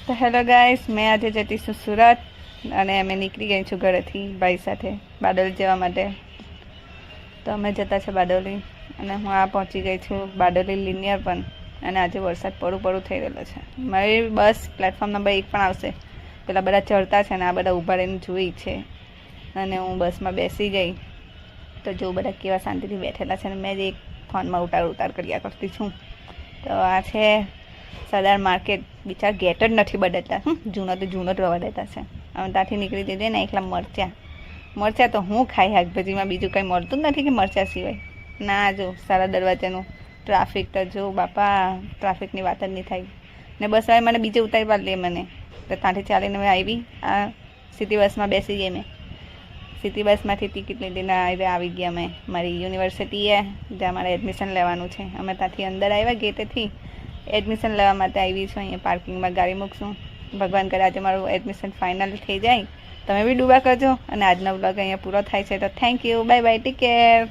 તો hello guys, મેં આજે જતી છું સુરત અને અમે નીકળી ગઈ છું ઘરેથી ભાઈ સાથે બારડોલી જવા માટે. તો અમે જતા છે બારડોલી અને હું આ પહોંચી ગઈ છું બારડોલી લિનિયર પણ. અને આજે વરસાદ પડું થઈ રહેલો છે. મારી બસ પ્લેટફોર્મ નંબર 1 પણ આવશે. પેલા બધા ચડતા છે ને આ બધા ઊભા રહીને જોઈ છે અને હું બસમાં બેસી ગઈ તો જો બધા કેવા શાંતિથી બેઠેલા છે ને મેં જ એક ફોનમાં ઉતાર કર્યા કરતી છું. તો આ છે સરદાર માર્કેટ. બિચાર ગેટ જ નથી બદલતા. જૂનો તો રવા દેતા છે. અમે ત્યાંથી નીકળી દીધી ને એકલા મરચાં તો હું ખાઈ શાકભાજીમાં બીજું કંઈ મળતું જ નથી કે મરચાં સિવાય. ના જો સારા દરવાજાનું ટ્રાફિક તો જો બાપા, ટ્રાફિકની વાત જ નહીં થાય. ને બસ હવે મને બીજે ઉતારી પાડી મને. તો ત્યાંથી ચાલીને મેં આવી આ સિટી બસમાં બેસી ગઈ. મેં સિટી બસમાંથી ટિકિટ લીધીને આવી ગયા અમે મારી યુનિવર્સિટીએ, જ્યાં મારે એડમિશન લેવાનું છે. અમે ત્યાંથી અંદર આવ્યા ગેટેથી. એડમિશન લેવા માટે આવી છું. અહીંયા પાર્કિંગમાં ગાડી મૂકશું. ભગવાન કરે આજે મારું એડમિશન ફાઇનલ થઈ જાય. તમે બી ડૂબા કરજો. અને આજનો બ્લોગ અહીંયા પૂરો થાય છે. તો thank you, bye bye, take care.